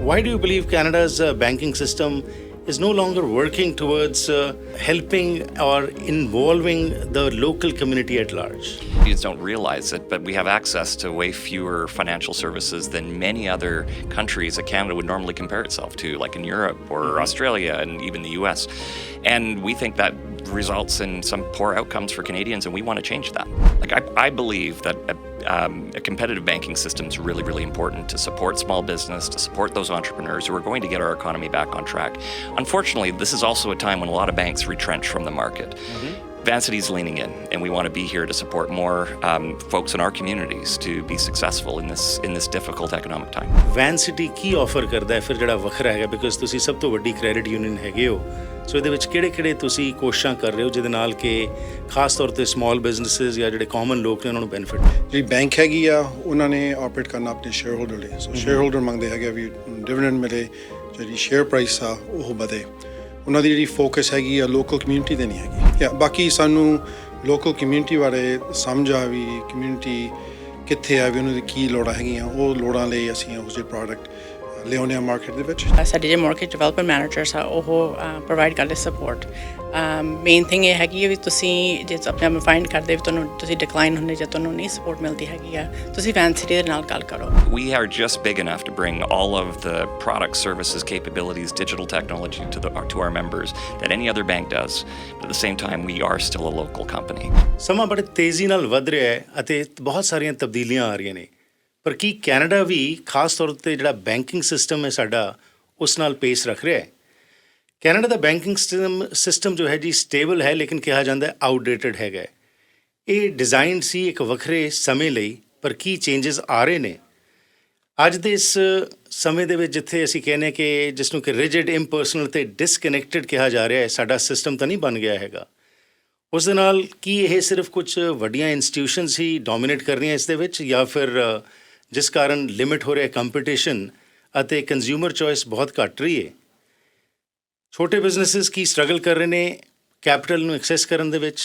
Why do you believe Canada's banking system is no longer working towards helping or involving the local community at large? Canadians don't realize it, but we have access to way fewer financial services than many other countries that Canada would normally compare itself to, like in Europe or Australia and even the US. And we think that results in some poor outcomes for Canadians, and we want to change that. I believe that a competitive banking system is really, really important to support small business, to support those entrepreneurs who are going to get our economy back on track. Unfortunately, this is also a time when a lot of banks retrench from the market. Vancity is leaning in, and we want to be here to support more folks in our communities to be successful in this difficult economic time. Vancity Ki offer ਕਰਦਾ ਹੈ ਫਿਰ ਜਿਹੜਾ ਵੱਖਰਾ ਹੈਗਾ, because ਤੁਸੀਂ ਸਭ ਤੋਂ ਵੱਡੀ ਕ੍ਰੈਡਿਟ ਯੂਨੀਅਨ ਹੈਗੇ ਹੋ, ਸੋ ਇਹਦੇ ਵਿੱਚ ਕਿਹੜੇ ਤੁਸੀਂ ਕੋਸ਼ਿਸ਼ਾਂ ਕਰ ਰਹੇ ਹੋ ਜਿਹਦੇ ਨਾਲ ਕਿ ਖਾਸ ਤੌਰ ਤੇ ਸਮਾਲ ਬਿਜ਼ਨੈਸਿਸ ਜਾਂ ਜਿਹੜੇ ਕਾਮਨ ਲੋਕ ਨੇ ਉਹਨਾਂ ਨੂੰ ਬੈਨੀਫਿਟ? ਜਿਹੜੀ ਬੈਂਕ ਹੈਗੀ ਆ ਉਹਨਾਂ ਨੇ ਆਪਰੇਟ ਕਰਨਾ ਆਪਣੇ ਸ਼ੇਅਰ ਹੋਲਡਰ ਲਈ, ਸੋ ਸ਼ੇਅਰ ਹੋਲਡਰ ਮੰਗਦੇ ਹੈਗੇ ਵੀ ਡਿਵੀਡੈਂਡ ਮਿਲੇ, ਜਿਹੜੀ ਸ਼ੇਅਰ ਪ੍ਰਾਈਸ ਆ ਉਹ ਵਧੇ। ਉਹਨਾਂ ਦੀ ਜਿਹੜੀ ਫੋਕਸ ਹੈਗੀ ਆ ਲੋਕਲ ਕਮਿਊਨਿਟੀ 'ਤੇ ਨਹੀਂ ਹੈਗੀ। ਬਾਕੀ ਸਾਨੂੰ ਲੋਕਲ ਕਮਿਊਨਿਟੀ ਬਾਰੇ ਸਮਝ ਆ ਵੀ ਕਮਿਊਨਿਟੀ ਕਿੱਥੇ ਆ, ਵੀ ਉਹਨਾਂ ਦੀ ਕੀ ਲੋੜਾਂ ਹੈਗੀਆਂ, ਉਹ ਲੋੜਾਂ ਲਈ ਅਸੀਂ ਉਸ ਦੇ ਪ੍ਰੋਡਕਟ ਲਿਆਉਂਦੇ ਹਾਂ ਮਾਰਕੀਟ ਦੇ ਵਿੱਚ। ਸਾਡੇ ਜਿਹੜੇ ਮਾਰਕੀਟ ਡਿਵੈਲਪਮੈਂਟ ਮੈਨੇਜਰਸ ਆ ਉਹ ਪ੍ਰੋਵਾਈਡ ਕਰਦੇ ਸਪੋਰਟ। ਮੇਨ ਥਿੰਗ ਇਹ ਹੈਗੀ ਹੈ ਵੀ ਤੁਸੀਂ ਜੇ ਆਪਣੇ ਆਪ ਨੂੰ ਫਾਈਂਡ ਕਰਦੇ ਵੀ ਤੁਸੀਂ ਡਿਕਲਾਈਨ ਹੁੰਦੇ ਜਾਂ ਤੁਹਾਨੂੰ ਨਹੀਂ ਸਪੋਰਟ ਮਿਲਦੀ ਹੈਗੀ ਆ, ਤੁਸੀਂ ਵੈਨਸਿਟੀ ਦੇ ਨਾਲ ਗੱਲ ਕਰੋ। We are just big enough to bring all of the products, services, capabilities, digital technology to our members that any other bank does. But at the same time, we are still a local company. ਸਮਾਂ ਬੜੇ ਤੇਜ਼ੀ ਨਾਲ ਵੱਧ ਰਿਹਾ ਹੈ ਅਤੇ ਬਹੁਤ ਸਾਰੀਆਂ ਤਬਦੀਲੀਆਂ ਆ ਰਹੀਆਂ ਨੇ, ਪਰ ਕੀ ਕੈਨੇਡਾ ਵੀ ਖਾਸ ਤੌਰ 'ਤੇ ਜਿਹੜਾ ਬੈਂਕਿੰਗ ਸਿਸਟਮ ਹੈ ਸਾਡਾ ਉਸ ਨਾਲ ਪੇਸ ਰੱਖ ਰਿਹਾ ਹੈ? ਕੈਨੇਡਾ ਦਾ ਬੈਂਕਿੰਗ ਸਿਸਟਮ ਜੋ ਹੈ ਜੀ ਸਟੇਬਲ ਹੈ, ਲੇਕਿਨ ਕਿਹਾ ਜਾਂਦਾ ਆਊਟਡੇਟਡ ਹੈਗਾ। ਇਹ ਡਿਜ਼ਾਈਨਡ ਸੀ ਇੱਕ ਵੱਖਰੇ ਸਮੇਂ ਲਈ, ਪਰ ਕੀ ਚੇਂਜਸ ਆ ਰਹੇ ਨੇ ਅੱਜ ਦੇ ਇਸ ਸਮੇਂ ਦੇ ਵਿੱਚ, ਜਿੱਥੇ ਅਸੀਂ ਕਹਿੰਦੇ ਕਿ ਜਿਸ ਨੂੰ ਕਿ ਰਿਜਿਡ, ਇੰਪਰਸਨਲ ਅਤੇ ਡਿਸਕਨੈਕਟਡ ਕਿਹਾ ਜਾ ਰਿਹਾ ਹੈ, ਸਾਡਾ ਸਿਸਟਮ ਤਾਂ ਨਹੀਂ ਬਣ ਗਿਆ ਹੈਗਾ। ਉਸ ਦੇ ਨਾਲ ਕੀ ਇਹ ਸਿਰਫ ਕੁਝ ਵੱਡੀਆਂ ਇੰਸਟੀਟਿਊਸ਼ਨਸ ਹੀ ਡੋਮੀਨੇਟ ਕਰ ਰਹੀਆਂ ਇਸ ਦੇ ਵਿੱਚ, ਜਾਂ ਫਿਰ ਜਿਸ ਕਾਰਨ ਲਿਮਿਟ ਹੋ ਰਿਹਾ ਕੰਪੀਟੀਸ਼ਨ ਅਤੇ ਕੰਜ਼ਿਊਮਰ ਚੋਇਸ ਬਹੁਤ ਘੱਟ ਰਹੀ ਹੈ? ਛੋਟੇ ਬਿਜ਼ਨੈਸਿਸ ਕੀ ਸਟਰਗਲ ਕਰ ਰਹੇ ਨੇ ਕੈਪੀਟਲ ਨੂੰ ਐਕਸੈਸ ਕਰਨ ਦੇ ਵਿੱਚ?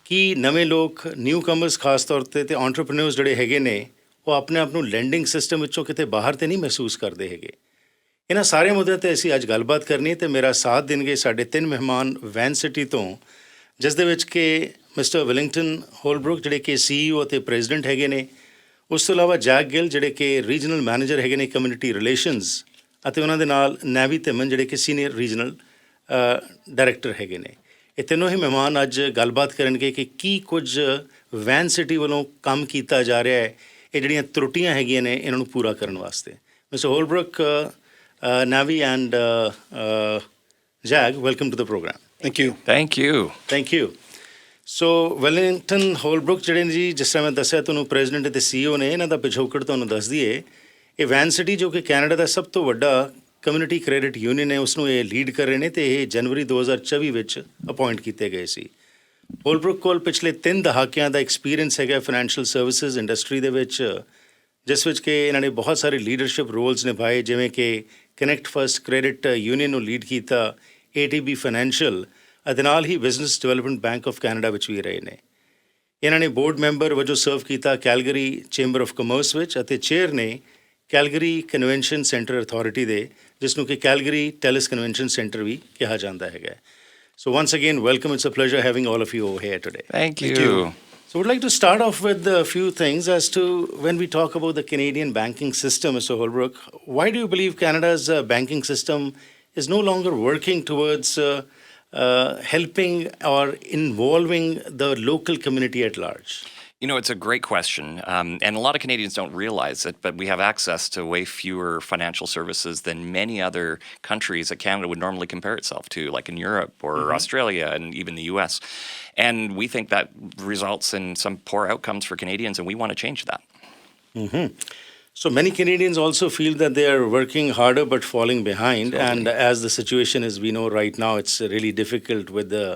ਕੀ ਨਵੇਂ ਲੋਕ, ਨਿਊ ਕਮਰਸ ਖਾਸ ਤੌਰ 'ਤੇ ਅਤੇ ਐਂਟਰਪ੍ਰੈਨਿਓਰਸ ਜਿਹੜੇ ਹੈਗੇ ਨੇ, ਉਹ ਆਪਣੇ ਆਪ ਨੂੰ ਲੈਂਡਿੰਗ ਸਿਸਟਮ ਵਿੱਚੋਂ ਕਿਤੇ ਬਾਹਰ ਤਾਂ ਨਹੀਂ ਮਹਿਸੂਸ ਕਰਦੇ ਹੈਗੇ? ਇਹਨਾਂ ਸਾਰੇ ਮੁੱਦਿਆਂ 'ਤੇ ਅਸੀਂ ਅੱਜ ਗੱਲਬਾਤ ਕਰਨੀ ਹੈ ਅਤੇ ਮੇਰਾ ਸਾਥ ਦੇਣਗੇ ਸਾਡੇ 3 ਮਹਿਮਾਨ ਵੈਨਸਿਟੀ ਤੋਂ, ਜਿਸ ਦੇ ਵਿੱਚ ਕਿ ਮਿਸਟਰ ਵੈਲਿੰਗਟਨ ਹੋਲਬਰੁਕ ਜਿਹੜੇ ਕਿ CEO ਅਤੇ ਪ੍ਰੈਜ਼ੀਡੈਂਟ ਹੈਗੇ ਨੇ, ਉਸ ਤੋਂ ਇਲਾਵਾ ਜੈਕ ਗਿਲ ਜਿਹੜੇ ਕਿ ਰੀਜਨਲ ਮੈਨੇਜਰ ਹੈਗੇ ਨੇ ਕਮਿਊਨਿਟੀ ਰਿਲੇਸ਼ਨਸ, ਅਤੇ ਉਹਨਾਂ ਦੇ ਨਾਲ ਨੈਵੀ ਧੀਮਨ ਜਿਹੜੇ ਕਿ ਸੀਨੀਅਰ ਰੀਜਨਲ ਡਾਇਰੈਕਟਰ ਹੈਗੇ ਨੇ। ਇਹ ਤਿੰਨੋਂ ਹੀ ਮਹਿਮਾਨ ਅੱਜ ਗੱਲਬਾਤ ਕਰਨਗੇ ਕਿ ਕੀ ਕੁਝ ਵੈਨਸਿਟੀ ਵੱਲੋਂ ਕੰਮ ਕੀਤਾ ਜਾ ਰਿਹਾ ਹੈ, ਇਹ ਜਿਹੜੀਆਂ ਤਰੁੱਟੀਆਂ ਹੈਗੀਆਂ ਨੇ ਇਹਨਾਂ ਨੂੰ ਪੂਰਾ ਕਰਨ ਵਾਸਤੇ। Mister Holbrook, Navi and Jag, welcome to the program. Thank you. Thank you. Thank you. So Wellington Holbrook ਜਿਹੜੇ ਨੇ ਜੀ, ਜਿਸ ਤਰ੍ਹਾਂ ਮੈਂ ਦੱਸਿਆ ਤੁਹਾਨੂੰ, ਪ੍ਰੈਜ਼ੀਡੈਂਟ ਅਤੇ CEO ਨੇ। ਇਹਨਾਂ ਦਾ ਪਿਛੋਕੜ ਤੁਹਾਨੂੰ ਦੱਸ ਦਈਏ, ਇਹ ਵੈਨਸਿਟੀ ਜੋ ਕਿ ਕੈਨੇਡਾ ਦਾ ਸਭ ਤੋਂ ਵੱਡਾ ਕਮਿਊਨਿਟੀ ਕ੍ਰੈਡਿਟ ਯੂਨੀਅਨ ਹੈ, ਉਸਨੂੰ ਇਹ ਲੀਡ ਕਰ ਰਹੇ ਨੇ ਅਤੇ ਇਹ ਜਨਵਰੀ 2024 ਵਿੱਚ ਅਪਾਇੰਟ ਕੀਤੇ ਗਏ ਸੀ। ਹੋਲਬਰੁਕ ਕੋਲ ਪਿਛਲੇ 3 ਦਹਾਕਿਆਂ ਦਾ ਐਕਸਪੀਰੀਅੰਸ ਹੈਗਾ ਫਾਈਨੈਂਸ਼ੀਅਲ ਸਰਵਿਸਿਜ਼ ਇੰਡਸਟਰੀ ਦੇ ਵਿੱਚ, ਜਿਸ ਵਿੱਚ ਕਿ ਇਹਨਾਂ ਨੇ ਬਹੁਤ ਸਾਰੇ ਲੀਡਰਸ਼ਿਪ ਰੋਲਸ ਨਿਭਾਏ, ਜਿਵੇਂ ਕਿ ਕਨੈਕਟ ਫਸਟ ਕ੍ਰੈਡਿਟ ਯੂਨੀਅਨ ਨੂੰ ਲੀਡ ਕੀਤਾ, ATB ਫਾਈਨੈਂਸ਼ੀਅਲ ਅਤੇ ਨਾਲ ਹੀ Business Development Bank of Canada ਵਿੱਚ ਵੀ ਰਹੇ ਨੇ। ਇਹਨਾਂ ਨੇ ਬੋਰਡ ਮੈਂਬਰ ਵਜੋਂ ਸਰਵ ਕੀਤਾ ਕੈਲਗਰੀ ਚੈਂਬਰ ਆਫ ਕਮਰਸ ਵਿੱਚ, ਅਤੇ ਚੇਅਰ ਨੇ ਕੈਲਗਰੀ ਕਨਵੈਨਸ਼ਨ ਸੈਂਟਰ ਅਥਾਰਟੀ ਦੇ, ਜਿਸ ਨੂੰ ਕਿ ਕੈਲਗਰੀ ਟੈਲਿਸ ਕਨਵੈਨਸ਼ਨ ਸੈਂਟਰ ਵੀ ਕਿਹਾ ਜਾਂਦਾ ਹੈਗਾ। So once again, welcome. It's a pleasure having all of you over here today. Thank you. So we'd like to start off with a few things as to when we talk about the Canadian banking system, Mr. Holbrook. Why do you believe Canada's banking system is no longer working towards helping or involving the local community at large? You know, it's a great question, and a lot of Canadians don't realize it, but we have access to way fewer financial services than many other countries that Canada would normally compare itself to, like in Europe or Australia and even the US. And we think that results in some poor outcomes for Canadians, and we want to change that. So many Canadians also feel that they are working harder but falling behind. Totally. And as the situation is, we know right now, it's really difficult with the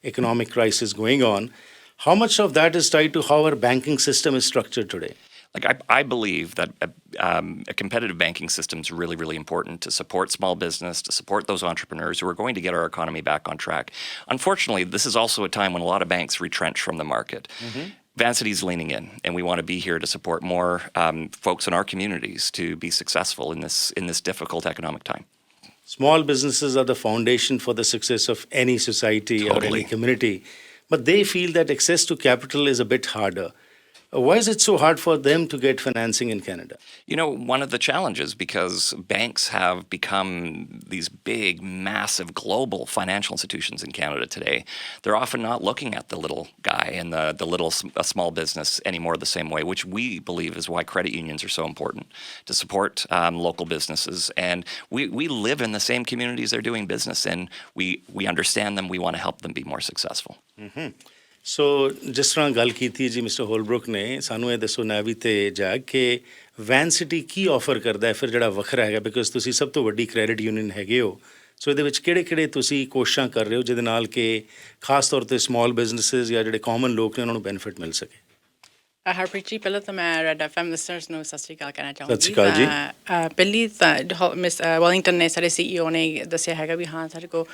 economic crisis going on. How much of that is tied to how our banking system is structured today? I believe that a competitive banking system is really, really important to support small business, to support those entrepreneurs who are going to get our economy back on track. Unfortunately, this is also a time when a lot of banks retrench from the market. Vancity's leaning in, and we want to be here to support more folks in our communities to be successful in this difficult economic time. Small businesses are the foundation for the success of any society or Totally. any community, but they feel that access to capital is a bit harder. Why is it so hard for them to get financing in Canada? You know, one of the challenges, because banks have become these big, massive, global financial institutions in Canada today, they're often not looking at the little guy and the little small business anymore the same way, which we believe is why credit unions are so important to support local businesses. And we live in the same communities they're doing business in. We understand them. We want to help them be more successful. ਸੋ ਜਿਸ ਤਰ੍ਹਾਂ ਗੱਲ ਕੀਤੀ ਜੀ mister ਹੋਲਬਰੁਕ ਨੇ, ਸਾਨੂੰ ਇਹ ਦੱਸੋ navy ਤੇ ਜਾ ਕੇ ਵੈਨਸਿਟੀ ਕੀ ਆਫਰ ਕਰਦਾ ਹੈ ਫਿਰ ਜਿਹੜਾ ਵੱਖਰਾ ਹੈਗਾ, ਬਿਕੋਜ਼ ਤੁਸੀਂ ਸਭ ਤੋਂ ਵੱਡੀ ਕ੍ਰੈਡਿਟ ਯੂਨੀਅਨ ਹੈਗੇ ਹੋ। ਸੋ ਇਹਦੇ ਵਿੱਚ ਕਿਹੜੇ ਤੁਸੀਂ ਕੋਸ਼ਿਸ਼ਾਂ ਕਰ ਰਹੇ ਹੋ ਜਿਹਦੇ ਨਾਲ ਕਿ ਖਾਸ ਤੌਰ ਤੇ ਸਮਾਲ ਬਿਜ਼ਨੈਸਿਸ ਜਾਂ ਜਿਹੜੇ ਕਾਮਨ ਲੋਕ ਨੇ ਉਹਨਾਂ ਨੂੰ ਬੈਨੀਫਿਟ ਮਿਲ ਸਕੇ? ਹਰਪ੍ਰੀਤ ਜੀ, ਪਹਿਲਾਂ ਤਾਂ ਮੈਂ ਰੈਡ ਐਫਐਮ ਲਿਸਨਰਸ ਨੂੰ ਸਤਿ ਸ਼੍ਰੀ ਅਕਾਲ ਕਹਿਣਾ ਚਾਹੂੰਗੀ। ਸਤਿ ਸ਼੍ਰੀ ਅਕਾਲ ਜੀ। ਪਹਿਲੀ ਤਾਂ ਮਿਸ ਵੈਲਿੰਗਟਨ ਨੇ ਸਾਡੇ CEO ਨੇ ਦੱਸਿਆ ਹੈਗਾ ਵੀ ਹਾਂ ਸਾਡੇ ਕੋਲ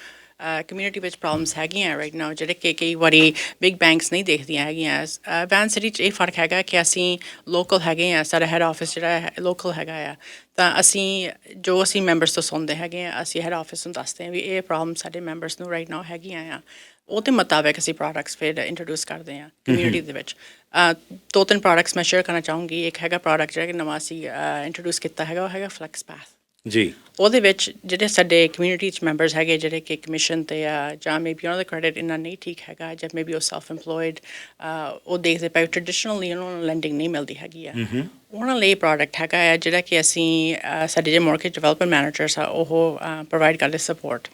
ਕਮਿਊਨਿਟੀ ਵਿੱਚ ਪ੍ਰੋਬਲਮਸ ਹੈਗੀਆਂ ਰਾਈਟ ਨਾਓ ਜਿਹੜੇ ਕਿ ਕਈ ਵਾਰੀ ਬਿਗ ਬੈਂਕਸ ਨਹੀਂ ਦੇਖਦੀਆਂ ਹੈਗੀਆਂ। ਵੈਨਸਿਟੀ 'ਚ ਇਹ ਫਰਕ ਹੈਗਾ ਕਿ ਅਸੀਂ ਲੋਕਲ ਹੈਗੇ ਹਾਂ, ਸਾਡਾ ਹੈਡ ਆਫਿਸ ਜਿਹੜਾ ਲੋਕਲ ਹੈਗਾ ਆ, ਤਾਂ ਅਸੀਂ ਮੈਂਬਰਸ ਤੋਂ ਸੁਣਦੇ ਹੈਗੇ ਹਾਂ, ਅਸੀਂ ਹੈਡ ਆਫਿਸ ਨੂੰ ਦੱਸਦੇ ਹਾਂ ਵੀ ਇਹ ਪ੍ਰੋਬਲਮ ਸਾਡੇ ਮੈਂਬਰਸ ਨੂੰ ਰਾਈਟ ਨਾਓ ਹੈਗੀਆਂ ਆ। ਉਹਦੇ ਮੁਤਾਬਿਕ ਅਸੀਂ ਪ੍ਰੋਡਕਟਸ ਫਿਰ ਇੰਟਰੋਡਿਊਸ ਕਰਦੇ ਹਾਂ ਕਮਿਊਨਿਟੀ ਦੇ ਵਿੱਚ। 2-3 ਪ੍ਰੋਡਕਟਸ ਮੈਂ ਸ਼ੇਅਰ ਕਰਨਾ ਚਾਹੂੰਗੀ। ਇੱਕ ਹੈਗਾ ਪ੍ਰੋਡਕਟ ਜਿਹੜਾ ਕਿ ਨਵਾਂ ਅਸੀਂ ਇੰਟਰੋਡਿਊਸ ਕੀਤਾ ਹੈਗਾ, ਉਹ ਹੈਗਾ ਫਲੈਕਸ ਪਾਥ ਜੀ। ਉਹਦੇ ਵਿੱਚ ਜਿਹੜੇ ਸਾਡੇ ਕਮਿਊਨਿਟੀ 'ਚ ਮੈਂਬਰਸ ਹੈਗੇ ਜਿਹੜੇ ਕਿ ਕਮਿਸ਼ਨ 'ਤੇ ਆ ਜਾਂ ਮੇਬੀ ਉਹਨਾਂ ਦਾ ਕ੍ਰੈਡਿਟ ਇੰਨਾ ਨਹੀਂ ਠੀਕ ਹੈਗਾ, ਜਾਂ ਮੇਬੀ ਉਹ ਸੈਲਫ ਇੰਪਲੋਇਡ, ਉਹ ਦੇਖਦੇ ਪਏ ਟ੍ਰੈਡੀਸ਼ਨਲੀ ਉਹਨਾਂ ਨੂੰ ਲੈਂਡਿੰਗ ਨਹੀਂ ਮਿਲਦੀ ਹੈਗੀ ਆ, ਉਹਨਾਂ ਲਈ ਪ੍ਰੋਡਕਟ ਹੈਗਾ ਆ ਜਿਹੜਾ ਕਿ ਅਸੀਂ ਸਾਡੇ ਜਿਹੜੇ ਮਾਰਕੀਟ ਡਿਵੈਲਪਮੈਂਟ ਮੈਨੇਜਰਸ ਆ ਉਹ ਪ੍ਰੋਵਾਈਡ ਕਰਦੇ ਸਪੋਰਟ।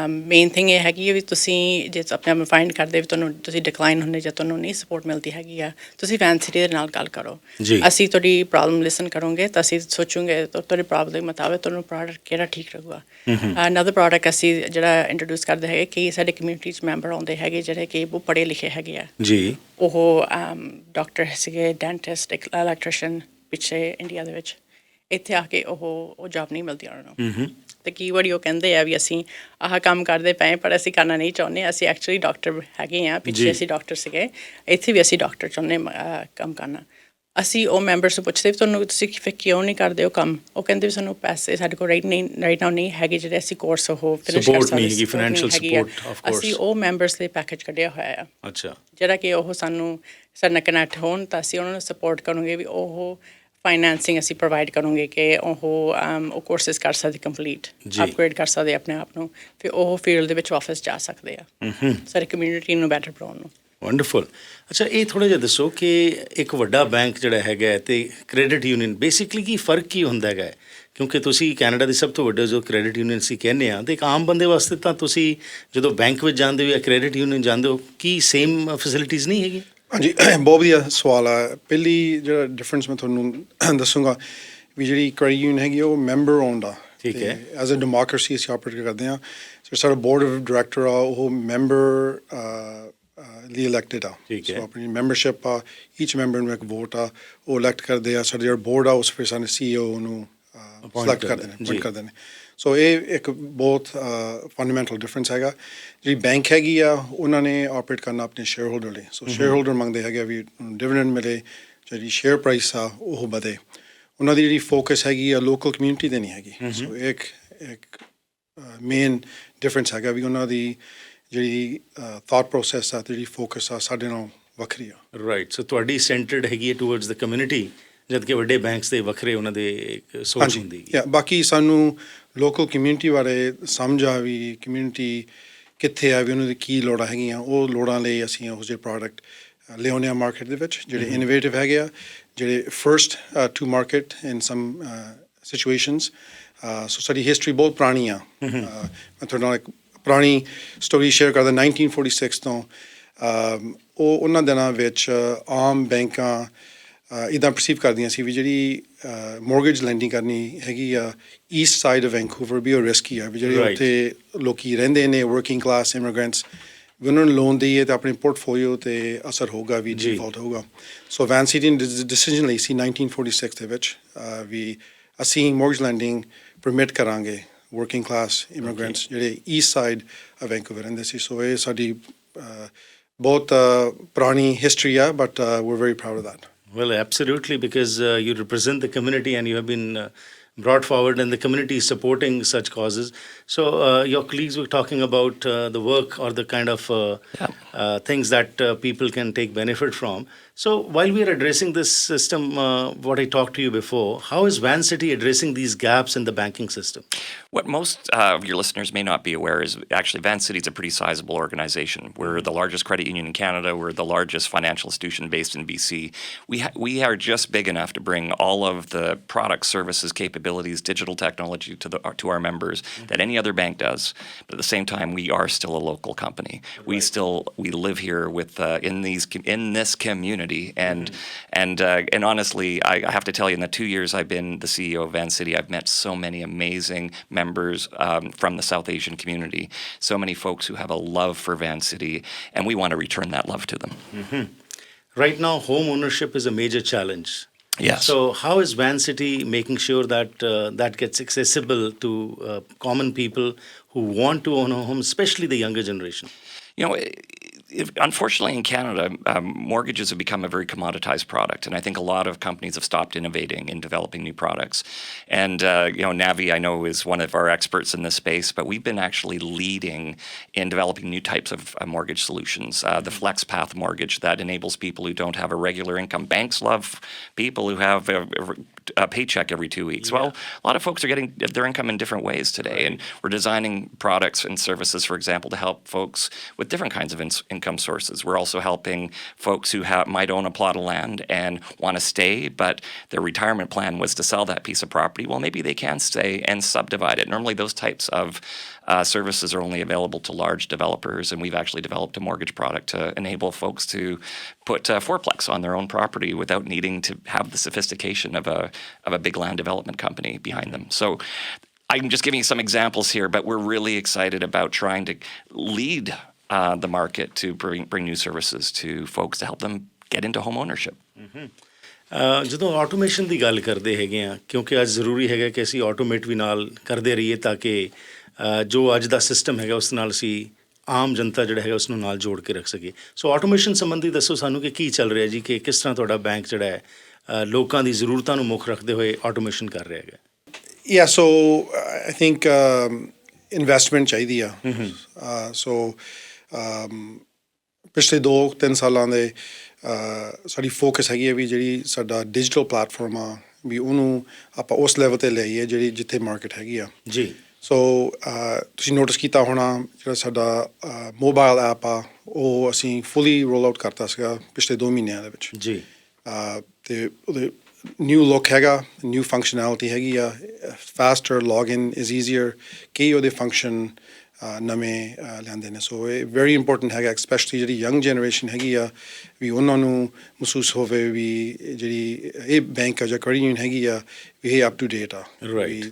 ਮੇਨ ਥਿੰਗ ਇਹ ਹੈਗੀ ਹੈ ਵੀ ਤੁਸੀਂ ਜੇ ਆਪਣੇ ਆਪ ਨੂੰ ਫਾਈਂਡ ਕਰਦੇ ਵੀ ਤੁਸੀਂ ਡਿਕਲਾਈਨ ਹੁੰਦੇ ਜਾਂ ਤੁਹਾਨੂੰ ਨਹੀਂ ਸਪੋਰਟ ਮਿਲਦੀ ਹੈਗੀ ਆ, ਤੁਸੀਂ ਵੈਨਸਿਟੀ ਦੇ ਨਾਲ ਗੱਲ ਕਰੋ। ਅਸੀਂ ਤੁਹਾਡੀ ਪ੍ਰੋਬਲਮ ਲਿਸਨ ਕਰੋਗੇ ਤਾਂ ਅਸੀਂ ਸੋਚੂਗੇ ਤੁਹਾਡੀ ਪ੍ਰੋਬਲਮ ਦੇ ਮੁਤਾਬਿਕ ਤੁਹਾਨੂੰ ਪ੍ਰੋਡਕਟ ਕਿਹੜਾ ਠੀਕ ਰਹੂਗਾ। ਅਨਦਰ ਪ੍ਰੋਡਕਟ ਅਸੀਂ ਜਿਹੜਾ ਇੰਟਰੋਡਿਊਸ ਕਰਦੇ ਹੈਗੇ, ਕਈ ਸਾਡੇ ਕਮਿਊਨਿਟੀ 'ਚ ਮੈਂਬਰ ਆਉਂਦੇ ਹੈਗੇ ਜਿਹੜੇ ਕਿ ਬਹੁਤ ਪੜ੍ਹੇ ਲਿਖੇ ਹੈਗੇ ਆ ਜੀ, ਉਹ ਡਾਕਟਰ ਸੀਗੇ, ਡੈਂਟਿਸਟ, ਇਲੈਕਟ੍ਰੀਸ਼ੀਅਨ, ਪਿੱਛੇ ਇੰਡੀਆ ਦੇ ਵਿੱਚ ਇੱਥੇ ਆ ਕੇ ਉਹ ਜੋਬ ਨਹੀਂ ਮਿਲਦੀ ਉਹਨਾਂ ਨੂੰ, ਅਤੇ ਕਈ ਵਾਰੀ ਉਹ ਕਹਿੰਦੇ ਆ ਵੀ ਅਸੀਂ ਆਹ ਕੰਮ ਕਰਦੇ ਪਏ ਪਰ ਅਸੀਂ ਕਰਨਾ ਨਹੀਂ ਚਾਹੁੰਦੇ, ਅਸੀਂ ਐਕਚੁਅਲੀ ਡਾਕਟਰ ਹੈਗੇ ਹਾਂ, ਪਿੱਛੇ ਅਸੀਂ ਡਾਕਟਰ ਸੀਗੇ, ਇੱਥੇ ਵੀ ਅਸੀਂ ਡਾਕਟਰ ਚਾਹੁੰਦੇ ਕੰਮ ਕਰਨਾ। ਅਸੀਂ ਉਹ ਮੈਂਬਰਸ ਨੂੰ ਪੁੱਛਦੇ ਵੀ ਤੁਸੀਂ ਫਿਰ ਕਿਉਂ ਨਹੀਂ ਕਰਦੇ ਉਹ ਕੰਮ? ਉਹ ਕਹਿੰਦੇ ਵੀ ਸਾਨੂੰ ਪੈਸੇ ਸਾਡੇ ਕੋਲ ਰਾਈਟ ਨਾਓ ਨਹੀਂ ਹੈਗੇ ਜਿਹੜੇ ਅਸੀਂ ਕੋਰਸ ਉਹ ਫਿਨਿਸ਼ ਕਰ ਸਕਦੇ ਹਾਂ। ਅਸੀਂ ਉਹ ਮੈਂਬਰਸ ਲਈ ਪੈਕੇਜ ਕੱਢਿਆ ਹੋਇਆ ਆ, ਅੱਛਾ, ਜਿਹੜਾ ਕਿ ਉਹ ਸਾਡੇ ਨਾਲ ਕਨੈਕਟ ਹੋਣ ਤਾਂ ਅਸੀਂ ਉਹਨਾਂ ਨੂੰ ਸਪੋਰਟ ਕਰੂੰਗੇ ਵੀ ਉਹ ਫਾਈਨੈਂਸਿੰਗ ਅਸੀਂ ਪ੍ਰੋਵਾਈਡ ਕਰੂੰਗੇ ਕਿ ਉਹ ਕੋਰਸਿਸ ਕਰ ਸਕਦੇ ਕੰਪਲੀਟ, ਅਪਗ੍ਰੇਡ ਕਰ ਸਕਦੇ ਆਪਣੇ ਆਪ ਨੂੰ, ਫਿਰ ਉਹ ਫੀਲਡ ਦੇ ਵਿੱਚ ਆਫਿਸ ਜਾ ਸਕਦੇ ਆ ਸਾਡੀ ਕਮਿਊਨਿਟੀ ਨੂੰ ਬੈਟਰ ਬਣਾਉਣ ਨੂੰ। ਵੰਡਰਫੁਲ। ਅੱਛਾ, ਇਹ ਥੋੜ੍ਹਾ ਜਿਹਾ ਦੱਸੋ ਕਿ ਇੱਕ ਵੱਡਾ ਬੈਂਕ ਜਿਹੜਾ ਹੈਗਾ ਅਤੇ ਕ੍ਰੈਡਿਟ ਯੂਨੀਅਨ ਬੇਸਿਕਲੀ ਕੀ ਫ਼ਰਕ ਕੀ ਹੁੰਦਾ ਹੈਗਾ? ਕਿਉਂਕਿ ਤੁਸੀਂ ਕੈਨੇਡਾ ਦੀ ਸਭ ਤੋਂ ਵੱਡੇ ਜੋ ਕ੍ਰੈਡਿਟ ਯੂਨੀਅਨ ਅਸੀਂ ਕਹਿੰਦੇ ਹਾਂ, ਅਤੇ ਇੱਕ ਆਮ ਬੰਦੇ ਵਾਸਤੇ ਤਾਂ ਤੁਸੀਂ ਜਦੋਂ ਬੈਂਕ ਵਿੱਚ ਜਾਂਦੇ ਹੋ ਜਾਂ ਕ੍ਰੈਡਿਟ ਯੂਨੀਅਨ ਜਾਂਦੇ ਹੋ, ਕੀ ਸੇਮ ਫੈਸਿਲਿਟੀਜ਼ ਨਹੀਂ ਹੈਗੀ? ਹਾਂਜੀ, ਬਹੁਤ ਵਧੀਆ ਸਵਾਲ ਆ। ਪਹਿਲੀ ਜਿਹੜਾ ਡਿਫਰੈਂਸ ਮੈਂ ਤੁਹਾਨੂੰ ਦੱਸੂੰਗਾ ਵੀ ਜਿਹੜੀ ਕ੍ਰੈਡਿਟ ਯੂਨੀਅਨ ਹੈਗੀ ਉਹ ਮੈਂਬਰ ਓਨਡ ਆ, ਠੀਕ ਹੈ, ਐਜ਼ ਅ ਡੈਮੋਕ੍ਰੇਸੀ ਅਸੀਂ ਆਪਰੇਟ ਕਰਦੇ ਹਾਂ। ਸੋ ਸਾਡਾ ਬੋਰਡ ਆਫ ਡਾਇਰੈਕਟਰ ਆ ਉਹ ਮੈਂਬਰ ਲਈ ਇਲੈਕਟਿਡ ਆ, ਸੋ ਆਪਣੀ ਮੈਂਬਰਸ਼ਿਪ ਆ, ਈਚ ਮੈਂਬਰ ਨੂੰ ਇੱਕ ਵੋਟ ਆ, ਉਹ ਇਲੈਕਟ ਕਰਦੇ ਆ। ਸਾਡਾ ਜਿਹੜਾ ਬੋਰਡ ਆ ਉਸ ਫਿਰ ਸਾਡੇ CEO ਨੂੰ ਸਿਲੈਕਟ ਕਰਦੇ ਨੇ, ਅਪੁਆਇੰਟ ਕਰਦੇ ਨੇ। ਸੋ ਇਹ ਇੱਕ ਬਹੁਤ ਫੰਡਾਮੈਂਟਲ ਡਿਫਰੈਂਸ ਹੈਗਾ। ਜਿਹੜੀ ਬੈਂਕ ਹੈਗੀ ਆ ਉਹਨਾਂ ਨੇ ਆਪਰੇਟ ਕਰਨਾ ਆਪਣੇ ਸ਼ੇਅਰ ਹੋਲਡਰ ਲਈ, ਸੋ ਸ਼ੇਅਰ ਹੋਲਡਰ ਮੰਗਦੇ ਹੈਗੇ ਵੀ ਡਿਵੀਡੈਂਡ ਮਿਲੇ, ਜਿਹੜੀ ਸ਼ੇਅਰ ਪ੍ਰਾਈਸ ਆ ਉਹ ਵਧੇ। ਉਹਨਾਂ ਦੀ ਜਿਹੜੀ ਫੋਕਸ ਹੈਗੀ ਆ ਲੋਕਲ ਕਮਿਊਨਿਟੀ 'ਤੇ ਨਹੀਂ ਹੈਗੀ। ਸੋ ਇੱਕ ਮੇਨ ਡਿਫਰੈਂਸ ਹੈਗਾ ਵੀ ਉਹਨਾਂ ਦੀ ਜਿਹੜੀ ਥਾਟ ਪ੍ਰੋਸੈਸ ਆ ਅਤੇ ਜਿਹੜੀ ਫੋਕਸ ਆ ਸਾਡੇ ਨਾਲੋਂ ਵੱਖਰੀ ਆ। ਰਾਈਟ, ਸੋ ਤੁਹਾਡੀ ਸੈਂਟਰਡ ਹੈਗੀ ਹੈ ਟੂਵਰਡਸ ਦ ਕਮਿਊਨਿਟੀ, ਜਦ ਕਿ ਵੱਡੇ ਬੈਂਕਸ ਦੇ ਵੱਖਰੇ ਉਹਨਾਂ ਦੇ ਇੱਕ ਸੋਚ ਹੁੰਦੀ ਹੈ। ਬਾਕੀ ਸਾਨੂੰ ਲੋਕਲ ਕਮਿਊਨਿਟੀ ਬਾਰੇ ਸਮਝ ਆ ਵੀ ਕਮਿਊਨਿਟੀ ਕਿੱਥੇ ਆ, ਵੀ ਉਹਨਾਂ ਦੀ ਕੀ ਲੋੜਾਂ ਹੈਗੀਆਂ, ਉਹ ਲੋੜਾਂ ਲਈ ਅਸੀਂ ਇਹੋ ਜਿਹੇ ਪ੍ਰੋਡਕਟ ਲਿਆਉਂਦੇ ਹਾਂ ਮਾਰਕੀਟ ਦੇ ਵਿੱਚ ਜਿਹੜੇ ਇਨੋਵੇਟਿਵ ਹੈਗੇ ਆ, ਜਿਹੜੇ first to market in some situations. So ਸਾਡੀ ਹਿਸਟਰੀ ਬਹੁਤ ਪੁਰਾਣੀ ਆ। ਮੈਂ ਤੁਹਾਡੇ ਨਾਲ ਇੱਕ ਪੁਰਾਣੀ ਸਟੋਰੀ ਸ਼ੇਅਰ ਕਰਦਾ 1946 ਤੋਂ। ਉਹ ਉਹਨਾਂ ਦਿਨਾਂ ਵਿੱਚ ਆਮ ਬੈਂਕਾਂ ਇੱਦਾਂ ਪਰਸੀਵ ਕਰਦੀਆਂ ਸੀ ਵੀ ਜਿਹੜੀ ਮੋਰਗੇਜ ਲੈਂਡਿੰਗ ਕਰਨੀ ਹੈਗੀ ਆ ਈਸਟ ਸਾਈਡ ਆਫ ਵੈਨਕੂਵਰ ਵੀ ਉਹ ਰਿਸਕੀ ਆ, ਵੀ ਜਿਹੜੇ ਉੱਥੇ ਲੋਕੀ ਰਹਿੰਦੇ ਨੇ ਵਰਕਿੰਗ ਕਲਾਸ ਇਮੀਗ੍ਰੈਂਟਸ, ਵੀ ਉਹਨਾਂ ਨੂੰ ਲੋਨ ਦੇਈਏ ਤਾਂ ਆਪਣੇ ਪੋਰਟਫੋਲੀਓ 'ਤੇ ਅਸਰ ਹੋਊਗਾ, ਵੀ ਡਿਫਾਲਟ ਹੋਊਗਾ। ਸੋ ਵੈਨਸਿਟੀ ਨੇ ਡਿਸੀਜਨ ਲਈ ਸੀ 1946 ਦੇ ਵਿੱਚ ਵੀ ਅਸੀਂ ਮੋਰਗੇਜ ਲੈਂਡਿੰਗ ਪਰਮਿਟ ਕਰਾਂਗੇ ਵਰਕਿੰਗ ਕਲਾਸ ਇਮੀਗ੍ਰੈਂਟਸ ਜਿਹੜੇ ਈਸਟ ਸਾਈਡ ਆਫ ਵੈਨਕੂਵਰ ਰਹਿੰਦੇ ਸੀ। ਸੋ ਇਹ ਸਾਡੀ ਬਹੁਤ ਪੁਰਾਣੀ ਹਿਸਟਰੀ ਆ but we're very proud of that. Well, absolutely, because you represent the community and you have been brought forward and the community is supporting such causes. So your colleagues were talking about the work or the kind of things that people can take benefit from. So while we are addressing this system, what I talked to you before, how is Vancity addressing these gaps in the banking system? What most of your listeners may not be aware is actually Vancity is a pretty sizable organization. We're the largest credit union in Canada. We're the largest financial institution based in BC. We are just big enough to bring all of the products, services, capabilities, digital technology to our members that any other bank does. But at the same time, we are still a local company. Right. We live here with in this community. And honestly, I have to tell you, in the 2 years I've been the CEO of Vancity, I've met so many amazing members from the South Asian community, so many folks who have a love for Vancity, and we want to return that love to them. Right now, home ownership is a major challenge. Yes. So how is Vancity making sure that that gets accessible to common people who want to own a home, especially the younger generation? You know, unfortunately, in Canada, mortgages have become a very commoditized product, and I think a lot of companies have stopped innovating in developing new products. And Navi, I know, is one of our experts in this space, but we've been actually leading in developing new types of mortgage solutions. The Flex Path mortgage that enables people who don't have a regular income. Banks love people who have a paycheck every 2 weeks. Yeah. Well, a lot of folks are getting their income in different ways today, and we're designing products and services, for example, to help folks with different kinds of income sources. We're also helping folks who might own a plot of land and want to stay, but their retirement plan was to sell that piece of property. Well, maybe they can stay and subdivide it. Normally, those types of services are only available to large developers, and we've actually developed a mortgage product to enable folks to put fourplex on their own property without needing to have the sophistication of a big land development company behind them. So I'm just giving you some examples here, but we're really excited about trying to lead the market to bring new services to folks to help them get into home ownership. ਜਦੋਂ automation ਦੀ ਗੱਲ ਕਰਦੇ ਹੈਗੇ ਆ, ਕਿਉਂਕਿ ਅੱਜ ਜ਼ਰੂਰੀ ਹੈਗਾ ਕਿ ਅਸੀਂ ਆਟੋਮੇਟ ਵੀ ਨਾਲ ਕਰਦੇ ਰਹੀਏ ਤਾਂ ਕਿ ਜੋ ਅੱਜ ਦਾ ਸਿਸਟਮ ਹੈਗਾ ਉਸ ਨਾਲ ਅਸੀਂ ਆਮ ਜਨਤਾ ਜਿਹੜਾ ਹੈਗਾ ਉਸ ਨੂੰ ਨਾਲ ਜੋੜ ਕੇ ਰੱਖ ਸਕੀਏ। ਸੋ ਆਟੋਮੇਸ਼ਨ ਸੰਬੰਧੀ ਦੱਸੋ ਸਾਨੂੰ ਕਿ ਕੀ ਚੱਲ ਰਿਹਾ ਜੀ, ਕਿ ਕਿਸ ਤਰ੍ਹਾਂ ਤੁਹਾਡਾ ਬੈਂਕ ਜਿਹੜਾ ਹੈ ਲੋਕਾਂ ਦੀ ਜ਼ਰੂਰਤਾਂ ਨੂੰ ਮੁੱਖ ਰੱਖਦੇ ਹੋਏ ਆਟੋਮੇਸ਼ਨ ਕਰ ਰਿਹਾ ਹੈਗਾ। Yeah, so I think investment ਚਾਹੀਦੀ ਆ। So ਪਿਛਲੇ 2-3 ਸਾਲਾਂ ਦੇ ਸਾਡੀ ਫੋਕਸ ਹੈਗੀ ਹੈ ਵੀ ਜਿਹੜੀ ਸਾਡਾ ਡਿਜੀਟਲ ਪਲੇਟਫਾਰਮ ਆ ਵੀ ਉਹਨੂੰ ਆਪਾਂ ਉਸ ਲੈਵਲ 'ਤੇ ਲਿਆਈਏ ਜਿਹੜੀ ਜਿੱਥੇ ਮਾਰਕੀਟ ਹੈਗੀ ਆ ਜੀ। ਸੋ ਤੁਸੀਂ ਨੋਟਿਸ ਕੀਤਾ ਹੋਣਾ ਜਿਹੜਾ ਸਾਡਾ ਮੋਬਾਈਲ ਐਪ ਆ ਉਹ ਅਸੀਂ ਫੁੱਲੀ ਰੋਲ ਆਊਟ ਕਰਤਾ ਸੀਗਾ ਪਿਛਲੇ 2 ਮਹੀਨਿਆਂ ਦੇ ਵਿੱਚ ਜੀ। ਅਤੇ ਉਹਦੇ ਨਿਊ ਲੁੱਕ ਹੈਗਾ, ਨਿਊ ਫੰਕਸ਼ਨੈਲਿਟੀ ਹੈਗੀ ਆ, ਫਾਸਟਰ ਲੌਗਇਨ ਇਜ਼ ਈਜ਼ੀਅਰ, ਕਈ ਉਹਦੇ ਫੰਕਸ਼ਨ ਨਵੇਂ ਲਿਆਂਦੇ ਨੇ। ਸੋ ਇਹ ਵੈਰੀ ਇੰਪੋਰਟੈਂਟ ਹੈਗਾ, ਐਕਸਪੈਸ਼ਲੀ ਜਿਹੜੀ ਯੰਗ ਜਨਰੇਸ਼ਨ ਹੈਗੀ ਆ ਵੀ ਉਹਨਾਂ ਨੂੰ ਮਹਿਸੂਸ ਹੋਵੇ ਵੀ ਜਿਹੜੀ ਇਹ ਬੈਂਕ ਆ ਜਾਂ ਕ੍ਰੈਡਿਟ ਯੂਨੀਅਨ ਹੈਗੀ ਆ ਵੀ ਇਹ ਅਪ ਟੂ ਡੇਟ ਆ, ਵੀ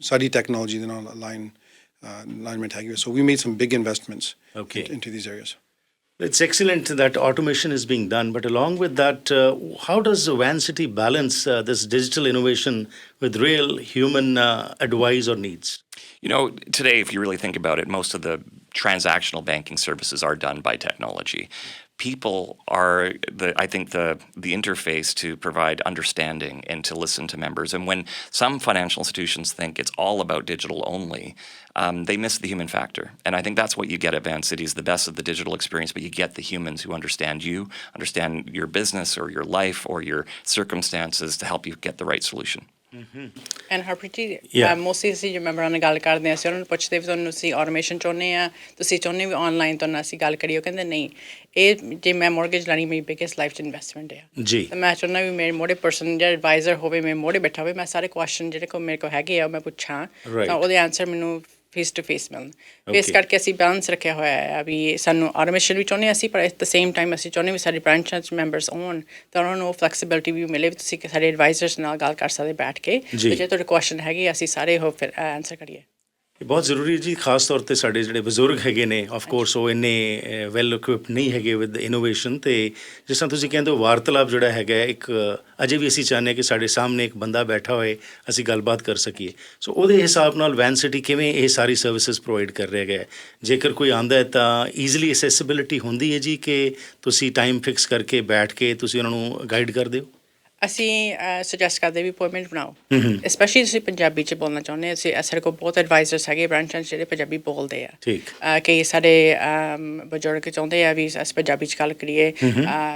ਸਾਡੀ ਟੈਕਨੋਲੋਜੀ ਦੇ ਨਾਲ ਅਲਾਈਨਮੈਂਟ ਹੈਗੀ। So we made some big investments into these areas. It's excellent that automation is being done, but along with that, how does Vancity balance this digital innovation with real human advice or needs? You know, today, if you really think about it, most of the transactional banking services are done by technology. People are, I think, the interface to provide understanding and to listen to members. And when some financial institutions think it's all about digital only, they miss the human factor. And I think that's what you get at Vancity is the best of the digital experience, but you get the humans who understand you, understand your business or your life or your circumstances to help you get the right solution. And Harpreet ji, mostly ਅਸੀਂ ਜੋ ਮੈਂਬਰਾਂ ਨਾਲ ਗੱਲ ਕਰਦੇ ਹਾਂ ਅਸੀਂ ਉਹਨਾਂ ਨੂੰ ਪੁੱਛਦੇ ਵੀ ਤੁਹਾਨੂੰ ਅਸੀਂ ਆਟੋਮੇਸ਼ਨ ਚਾਹੁੰਦੇ ਆ, ਤੁਸੀਂ ਚਾਹੁੰਦੇ ਵੀ ਆਨਲਾਈਨ ਤੋਂ ਨਾਲ ਅਸੀਂ ਗੱਲ ਕਰੀਏ। ਉਹ ਕਹਿੰਦੇ ਨਹੀਂ, ਇਹ ਜੇ ਮੈਂ ਮੋਰਗੇਜ ਲੈਣੀ ਮੇਰੀ ਬਿਗੇਸਟ ਲਾਈਫ 'ਚ ਇਨਵੈਸਟਮੈਂਟ ਆ ਜੀ। ਤਾਂ ਮੈਂ ਚਾਹੁੰਦਾ ਵੀ ਮੇਰੇ ਮੋੜੇ ਪਰਸਨ ਜਿਹੜਾ ਐਡਵਾਈਜ਼ਰ ਹੋਵੇ, ਮੇਰੇ ਮੋੜੇ ਬੈਠਾ ਹੋਵੇ, ਮੈਂ ਸਾਰੇ ਕੁਐਸਚਨ ਜਿਹੜੇ ਮੇਰੇ ਕੋਲ ਹੈਗੇ ਆ ਮੈਂ ਪੁੱਛਾਂ ਤਾਂ ਉਹਦੇ ਆਨਸਰ ਮੈਨੂੰ ਫੇਸ ਟੂ ਫੇਸ ਮਿਲਣ। ਇਸ ਕਰਕੇ ਅਸੀਂ ਬੈਲੈਂਸ ਰੱਖਿਆ ਹੋਇਆ ਆ ਵੀ ਸਾਨੂੰ ਆਟੋਮੇਸ਼ਨ ਵੀ ਚਾਹੁੰਦੇ ਅਸੀਂ, ਪਰ ਐਟ ਦ ਸੇਮ ਟਾਈਮ ਅਸੀਂ ਚਾਹੁੰਦੇ ਵੀ ਸਾਡੀ ਬ੍ਰਾਂਚਾਂ 'ਚ ਮੈਂਬਰਸ ਆਉਣ ਤਾਂ ਉਹਨਾਂ ਨੂੰ ਉਹ ਫਲੈਕਸੀਬਿਲਿਟੀ ਵੀ ਮਿਲੇ ਵੀ ਤੁਸੀਂ ਸਾਡੇ ਐਡਵਾਈਜ਼ਰਸ ਨਾਲ ਗੱਲ ਕਰ ਸਕਦੇ ਬੈਠ ਕੇ, ਤੇ ਜੇ ਤੁਹਾਡੇ ਕੁਐਸਚਨ ਹੈਗੇ ਅਸੀਂ ਸਾਰੇ ਉਹ ਫਿਰ ਆਨਸਰ ਕਰੀਏ। ਇਹ ਬਹੁਤ ਜ਼ਰੂਰੀ ਹੈ ਜੀ, ਖਾਸ ਤੌਰ 'ਤੇ ਸਾਡੇ ਜਿਹੜੇ ਬਜ਼ੁਰਗ ਹੈਗੇ ਨੇ ਆਫ ਕੋਰਸ ਉਹ ਇੰਨੇ ਵੈਲ ਇਕੁਇਪਡ ਨਹੀਂ ਹੈਗੇ ਵਿਦ ਇਨੋਵੇਸ਼ਨ, ਅਤੇ ਜਿਸ ਤਰ੍ਹਾਂ ਤੁਸੀਂ ਕਹਿੰਦੇ ਹੋ ਵਾਰਤਾਲਾਪ ਜਿਹੜਾ ਹੈਗਾ ਇੱਕ ਅਜੇ ਵੀ ਅਸੀਂ ਚਾਹੁੰਦੇ ਹਾਂ ਕਿ ਸਾਡੇ ਸਾਹਮਣੇ ਇੱਕ ਬੰਦਾ ਬੈਠਾ ਹੋਏ, ਅਸੀਂ ਗੱਲਬਾਤ ਕਰ ਸਕੀਏ। ਸੋ ਉਹਦੇ ਹਿਸਾਬ ਨਾਲ ਵੈਨਸਿਟੀ ਕਿਵੇਂ ਇਹ ਸਾਰੀ ਸਰਵਿਸਿਜ਼ ਪ੍ਰੋਵਾਈਡ ਕਰ ਰਿਹਾ ਹੈ? ਜੇਕਰ ਕੋਈ ਆਉਂਦਾ ਹੈ ਤਾਂ ਈਜ਼ੀਲੀ ਅਸੈਸਿਬਿਲਿਟੀ ਹੁੰਦੀ ਹੈ ਜੀ ਕਿ ਤੁਸੀਂ ਟਾਈਮ ਫਿਕਸ ਕਰਕੇ ਬੈਠ ਕੇ ਤੁਸੀਂ ਉਹਨਾਂ ਨੂੰ ਗਾਈਡ ਕਰਦੇ ਹੋ? ਅਸੀਂ ਸੁਜੈਸਟ ਕਰਦੇ ਵੀ ਅਪੋਇੰਟਮੈਂਟ ਬਣਾਓ, ਸਪੈਸ਼ਲੀ ਤੁਸੀਂ ਪੰਜਾਬੀ 'ਚ ਬੋਲਣਾ ਚਾਹੁੰਦੇ ਹੋ। ਅਸੀਂ ਸਾਡੇ ਕੋਲ ਬਹੁਤ ਐਡਵਾਈਜ਼ਰਸ ਹੈਗੇ ਬ੍ਰਾਂਚਾਂ 'ਚ ਜਿਹੜੇ ਪੰਜਾਬੀ ਬੋਲਦੇ ਆ। ਠੀਕ। ਕਈ ਸਾਡੇ ਬਜ਼ੁਰਗ ਚਾਹੁੰਦੇ ਆ ਵੀ ਅਸੀਂ ਪੰਜਾਬੀ 'ਚ ਗੱਲ ਕਰੀਏ,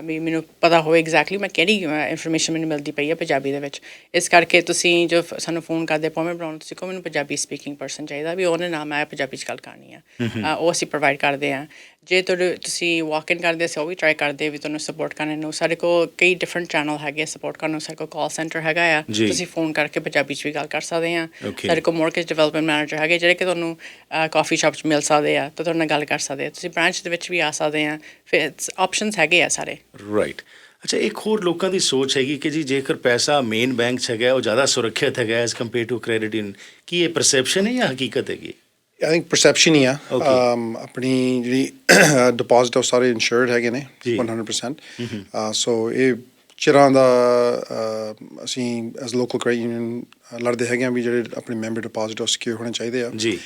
ਵੀ ਮੈਨੂੰ ਪਤਾ ਹੋਵੇ ਐਗਜ਼ੈਕਟਲੀ ਮੈਂ ਕਿਹੜੀ ਇਨਫੋਰਮੇਸ਼ਨ ਮੈਨੂੰ ਮਿਲਦੀ ਪਈ ਹੈ ਪੰਜਾਬੀ ਦੇ ਵਿੱਚ। ਇਸ ਕਰਕੇ ਤੁਸੀਂ ਜੋ ਸਾਨੂੰ ਫੋਨ ਕਰਦੇ ਅਪੋਇੰਟਮੈਂਟ ਬਣਾਉਣ, ਤੁਸੀਂ ਕਹੋ ਮੈਨੂੰ ਪੰਜਾਬੀ ਸਪੀਕਿੰਗ ਪਰਸਨ ਚਾਹੀਦਾ, ਵੀ ਉਹਨੇ ਨਾਲ ਮੈਂ ਪੰਜਾਬੀ 'ਚ ਗੱਲ ਕਰਨੀ ਆ, ਉਹ ਅਸੀਂ ਪ੍ਰੋਵਾਈਡ ਕਰਦੇ ਹਾਂ। ਜੇ ਤੁਸੀਂ ਵਾਕ ਇਨ ਕਰਦੇ ਅਸੀਂ ਉਹ ਵੀ ਟਰਾਈ ਕਰਦੇ ਵੀ ਤੁਹਾਨੂੰ ਸਪੋਰਟ ਕਰਨ ਨੂੰ। ਸਾਡੇ ਕੋਲ ਕਈ ਡਿਫਰੈਂਟ ਚੈਨਲ ਹੈਗੇ ਸਪੋਰਟ ਕਰਨ ਨੂੰ। ਸਾਡੇ ਕੋਲ ਕਾਲ ਸੈਂਟਰ ਹੈਗਾ ਆ, ਤੁਸੀਂ ਫੋਨ ਕਰਕੇ ਪੰਜਾਬੀ 'ਚ ਵੀ ਗੱਲ ਕਰ ਸਕਦੇ ਹਾਂ। ਸਾਡੇ ਕੋਲ ਮੋਰਗੇਜ ਡਿਵੈਲਪਮੈਂਟ ਮੈਨੇਜਰ ਹੈਗੇ ਜਿਹੜੇ ਕਿ ਤੁਹਾਨੂੰ ਕਾਫੀ ਸ਼ਾਪ 'ਚ ਮਿਲ ਸਕਦੇ ਆ, ਤਾਂ ਤੁਹਾਡੇ ਨਾਲ ਗੱਲ ਕਰ ਸਕਦੇ ਆ। ਤੁਸੀਂ ਬ੍ਰਾਂਚ ਦੇ ਵਿੱਚ ਵੀ ਆ ਸਕਦੇ ਆ, ਫਿਰ ਆਪਸ਼ਨਸ ਹੈਗੇ ਆ ਸਾਰੇ। ਰਾਈਟ। ਅੱਛਾ, ਇੱਕ ਹੋਰ ਲੋਕਾਂ ਦੀ ਸੋਚ ਹੈਗੀ ਕਿ ਜੀ ਜੇਕਰ ਪੈਸਾ ਮੇਨ ਬੈਂਕ 'ਚ ਹੈਗਾ ਉਹ ਜ਼ਿਆਦਾ ਸੁਰੱਖਿਅਤ ਹੈਗਾ as compare to credit union, ਕੀ ਇਹ ਪਰਸੈਪਸ਼ਨ ਹੈ ਜਾਂ ਹਕੀਕਤ ਹੈਗੀ? ਆਈ ਥਿੰਕ ਪਰਸੈਪਸ਼ਨ ਹੀ ਆ। ਆਪਣੀ ਜਿਹੜੀ ਡਿਪੋਜ਼ਿਟ ਉਹ ਸਾਰੇ ਇੰਸ਼ੋਰਡ ਹੈਗੇ ਨੇ 100%। ਸੋ ਇਹ ਚਿਰਾਂ ਦਾ ਅਸੀਂ ਐਜ਼ ਲੋਕਲ ਕ੍ਰੈਡਿਟ ਯੂਨੀਅਨ ਲੜਦੇ ਹੈਗੇ ਹਾਂ ਵੀ ਜਿਹੜੇ ਆਪਣੇ ਮੈਂਬਰ ਡਿਪੋਜ਼ਿਟ ਉਹ ਸਿਕਿਉਰ ਹੋਣੇ ਚਾਹੀਦੇ ਆ ਜੀ।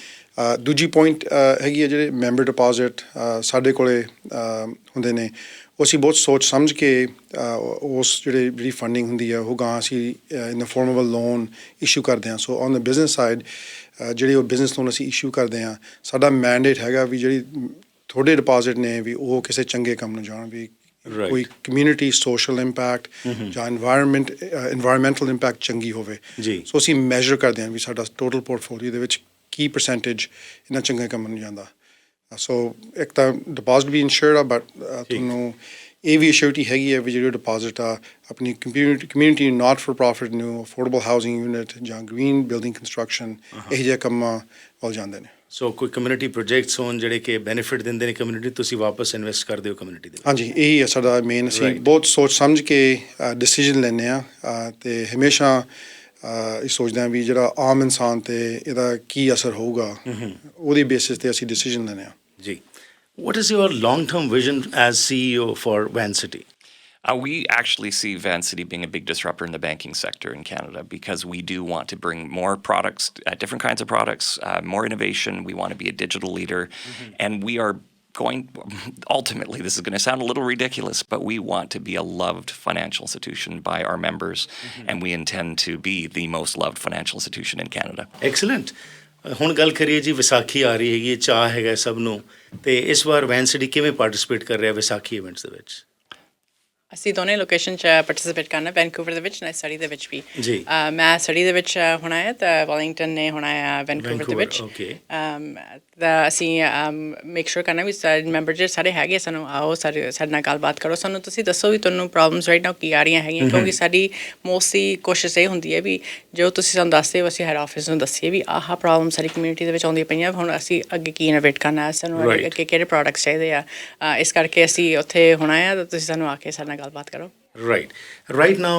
ਦੂਜੀ ਪੁਆਇੰਟ ਹੈਗੀ ਹੈ ਜਿਹੜੇ ਮੈਂਬਰ ਡਿਪੋਜ਼ਿਟ ਸਾਡੇ ਕੋਲੇ ਹੁੰਦੇ ਨੇ, ਉਹ ਅਸੀਂ ਬਹੁਤ ਸੋਚ ਸਮਝ ਕੇ ਉਸ ਜਿਹੜੀ ਫੰਡਿੰਗ ਹੁੰਦੀ ਹੈ ਉਹ ਗਾਂ ਅਸੀਂ in the form of a loan issue ਕਰਦੇ ਹਾਂ। So on the business side ਜਿਹੜੇ ਉਹ ਬਿਜ਼ਨਸ ਲੋਨ ਅਸੀਂ ਇਸ਼ੂ ਕਰਦੇ ਹਾਂ, ਸਾਡਾ ਮੈਂਡੇਟ ਹੈਗਾ ਵੀ ਜਿਹੜੀ ਤੁਹਾਡੇ ਡਿਪੋਜ਼ਿਟ ਨੇ ਵੀ ਉਹ ਕਿਸੇ ਚੰਗੇ ਕੰਮ ਨੂੰ ਜਾਣ, ਵੀ ਕੋਈ ਕਮਿਊਨਿਟੀ ਸੋਸ਼ਲ ਇੰਪੈਕਟ ਜਾਂ ਇਨਵਾਇਰਮੈਂਟਲ ਇੰਪੈਕਟ ਚੰਗੀ ਹੋਵੇ। ਸੋ ਅਸੀਂ ਮੈਜ਼ਰ ਕਰਦੇ ਹਾਂ ਵੀ ਸਾਡਾ ਟੋਟਲ ਪੋਰਟਫੋਲੀਓ ਦੇ ਵਿੱਚ ਕੀ ਪਰਸੈਂਟੇਜ ਇਹਨਾਂ ਚੰਗੇ ਕੰਮਾਂ ਨੂੰ ਜਾਂਦਾ। ਸੋ ਇੱਕ ਤਾਂ ਡਿਪੋਜ਼ਿਟ ਵੀ ਇੰਸ਼ੋਰਡ ਆ, ਬਟ ਤੁਹਾਨੂੰ ਇਹ ਵੀ ਅਸ਼ੋਰਟੀ ਹੈਗੀ ਹੈ ਵੀ ਜਿਹੜੇ ਡਿਪੋਜ਼ਿਟ ਆ ਆਪਣੀ ਕਮਿਊਨਿਟੀ ਨਾਟ ਫॉर ਪ੍ਰੋਫਿਟ ਨੂੰ ਅਫੋਰਡੇਬਲ ਹਾਊਸਿੰਗ ਯੂਨਿਟ ਜਾਂ ਗ੍ਰੀਨ ਬਿਲਡਿੰਗ ਕੰਸਟਰਕਸ਼ਨ ਇਹੋ ਜਿਹੇ ਕੰਮਾਂ ਵੱਲ ਜਾਂਦੇ ਨੇ। ਸੋ ਕੋਈ ਕਮਿਊਨਿਟੀ ਪ੍ਰੋਜੈਕਟਸ ਹੋਣ ਜਿਹੜੇ ਕਿ ਬੈਨੀਫਿਟ ਦਿੰਦੇ ਨੇ ਕਮਿਊਨਿਟੀ, ਤੁਸੀਂ ਵਾਪਸ ਇਨਵੈਸਟ ਕਰਦੇ ਹੋ ਕਮਿਊਨਿਟੀ ਦੇ ਵਿੱਚ? ਹਾਂਜੀ, ਇਹੀ ਹੈ ਸਾਡਾ ਮੇਨ। ਅਸੀਂ ਬਹੁਤ ਸੋਚ ਸਮਝ ਕੇ ਡਿਸੀਜਨ ਲੈਂਦੇ ਹਾਂ ਅਤੇ ਹਮੇਸ਼ਾ ਇਹ ਸੋਚਦੇ ਹਾਂ ਵੀ ਜਿਹੜਾ ਆਮ ਇਨਸਾਨ 'ਤੇ ਇਹਦਾ ਕੀ ਅਸਰ ਹੋਊਗਾ, ਉਹਦੀ ਬੇਸਿਸ 'ਤੇ ਅਸੀਂ ਡਿਸੀਜਨ ਲੈਂਦੇ ਹਾਂ ਜੀ। What is your long-term vision as CEO for Vancity? We actually see Vancity being a big disruptor in the banking sector in Canada because we do want to bring more products, different kinds of products, more innovation. We want to be a digital leader, and we are ultimately, this is going to sound a little ridiculous, but we want to be a loved financial institution by our members, and we intend to be the most loved financial institution in Canada. Excellent. ਹੁਣ ਗੱਲ ਕਰੀਏ ਜੀ, ਵਿਸਾਖੀ ਆ ਰਹੀ ਹੈਗੀ, ਚਾਅ ਹੈਗਾ ਸਭ ਨੂੰ, ਅਤੇ ਇਸ ਵਾਰ ਵੈਨਸਿਟੀ ਕਿਵੇਂ ਪਾਰਟੀਸਪੇਟ ਕਰ ਰਿਹਾ ਵਿਸਾਖੀ ਇਵੈਂਟਸ ਦੇ ਵਿੱਚ? ਅਸੀਂ ਦੋਨੇ ਲੋਕੇਸ਼ਨ 'ਚ ਪਾਰਟੀਸਪੇਟ ਕਰਨਾ, ਵੈਨਕੂਵਰ ਦੇ ਵਿੱਚ ਨਾ ਸਟੱਡੀ ਦੇ ਵਿੱਚ ਵੀ। ਜੀ। ਮੈਂ ਸਟੱਡੀ ਦੇ ਵਿੱਚ ਹੋਣਾ ਹੈ ਤਾਂ ਵੈਲਿੰਗਟਨ ਨੇ ਹੋਣਾ ਹੈ ਵੈਨਕੂਵਰ ਦੇ ਵਿੱਚ। ਤਾਂ ਅਸੀਂ ਮੇਕ ਸ਼ੋਰ ਕਰਨਾ ਵੀ ਮੈਂਬਰ ਜਿਹੜੇ ਸਾਰੇ ਹੈਗੇ ਸਾਨੂੰ ਆਓ, ਸਾਡੇ ਨਾਲ ਗੱਲਬਾਤ ਕਰੋ, ਸਾਨੂੰ ਤੁਸੀਂ ਦੱਸੋ ਵੀ ਤੁਹਾਨੂੰ ਪ੍ਰੋਬਲਮਸ ਰਾਈਟ ਨਾਓ ਕੀ ਆ ਰਹੀਆਂ ਹੈਗੀਆਂ, ਕਿਉਂਕਿ ਸਾਡੀ ਮੋਸਟਲੀ ਕੋਸ਼ਿਸ਼ ਇਹ ਹੁੰਦੀ ਹੈ ਵੀ ਜੋ ਤੁਸੀਂ ਸਾਨੂੰ ਦੱਸਦੇ ਹੋ ਅਸੀਂ ਹੈਡ ਆਫਿਸ ਨੂੰ ਦੱਸੀਏ ਵੀ ਆਹ ਪ੍ਰੋਬਲਮ ਸਾਡੀ ਕਮਿਊਨਿਟੀ ਦੇ ਵਿੱਚ ਆਉਂਦੀਆਂ ਪਈਆਂ, ਹੁਣ ਅਸੀਂ ਅੱਗੇ ਕੀ ਇਨੋਵੇਟ ਕਰਨਾ, ਸਾਨੂੰ ਅੱਗੇ ਕਿਹੜੇ ਪ੍ਰੋਡਕਟਸ ਚਾਹੀਦੇ ਆ। ਇਸ ਕਰਕੇ ਅਸੀਂ ਉੱਥੇ ਹੋਣਾ ਆ, ਤਾਂ ਤੁਸੀਂ ਸਾਨੂੰ ਆ ਕੇ ਸਾਡੇ ਨਾਲ ਗੱਲਬਾਤ ਕਰੋ। Right. Right now,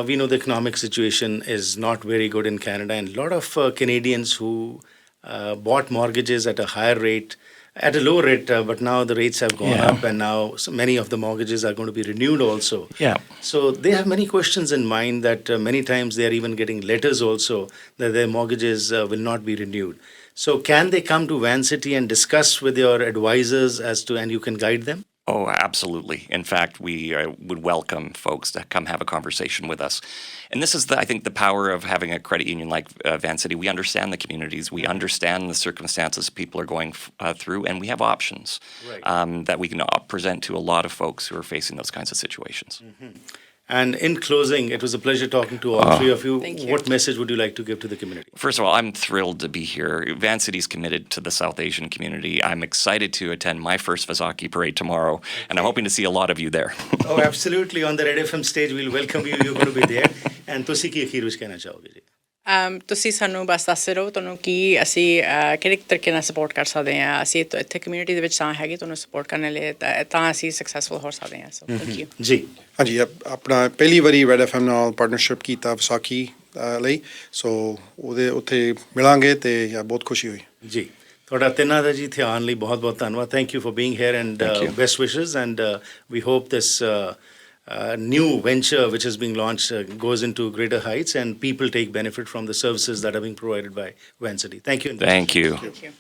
we know the economic situation is not very good in Canada, and a lot of Canadians who bought mortgages at a higher rate, at a lower rate, but now the rates have gone up, and now so many of the mortgages are going to be renewed also. Yeah. So they have many questions in mind that many times they are even getting letters also that their mortgages will not be renewed. So can they come to Vancity and discuss with your advisors and you can guide them? Oh, absolutely. In fact, we would welcome folks to come have a conversation with us. And this is, I think, the power of having a credit union like Vancity. We understand the communities. We understand the circumstances people are going through, and we have options that we can present to a lot of folks who are facing those kinds of situations. And in closing, it was a pleasure talking to all three of you. Thank you. What message would you like to give to the community? First of all, I'm thrilled to be here. Vancity's committed to the South Asian community. I'm excited to attend my first Vaisakhi parade tomorrow, and I'm hoping to see a lot of you there. Oh, absolutely. On the Red FM stage, we'll welcome you. You're going to be there. And ਤੁਸੀਂ ਕੀ ਅਖੀਰ ਵਿੱਚ ਕਹਿਣਾ ਚਾਹੋਗੇ ਜੀ? ਤੁਸੀਂ ਸਾਨੂੰ ਬਸ ਦੱਸਦੇ ਰਹੋ ਤੁਹਾਨੂੰ ਕੀ ਅਸੀਂ ਕਿਹੜੇ ਤਰੀਕੇ ਨਾਲ ਸਪੋਰਟ ਕਰ ਸਕਦੇ ਹਾਂ। ਅਸੀਂ ਇੱਥੇ ਕਮਿਊਨਿਟੀ ਦੇ ਵਿੱਚ ਤਾਂ ਹੈਗੇ ਤੁਹਾਨੂੰ ਸਪੋਰਟ ਕਰਨ ਲਈ, ਤਾਂ ਅਸੀਂ ਸਕਸੈਸਫੁਲ ਹੋ ਸਕਦੇ ਹਾਂ। ਸੋ ਥੈਂਕ ਯੂ ਜੀ। ਹਾਂਜੀ, ਆਪਣਾ ਪਹਿਲੀ ਵਾਰੀ ਰੈਡ FM ਨਾਲ ਪਾਰਟਨਰਸ਼ਿਪ ਕੀਤਾ ਵਿਸਾਖੀ ਲਈ ਸੋ ਉਹਦੇ ਉੱਥੇ ਮਿਲਾਂਗੇ ਤੇ ਬਹੁਤ ਖੁਸ਼ੀ ਹੋਈ ਜੀ ਤੁਹਾਡਾ ਤਿੰਨਾਂ ਦਾ ਜੀ ਧਿਆਨ ਲਈ ਬਹੁਤ ਬਹੁਤ ਧੰਨਵਾਦ thank you for being hair and Thank you. Best ਵਿਸ਼ੇਸ and we hope this new venture which is being launched goes into greater heights and people take benefit from the services that are being provided by Vancity. Thank you. Thank you. Thank you.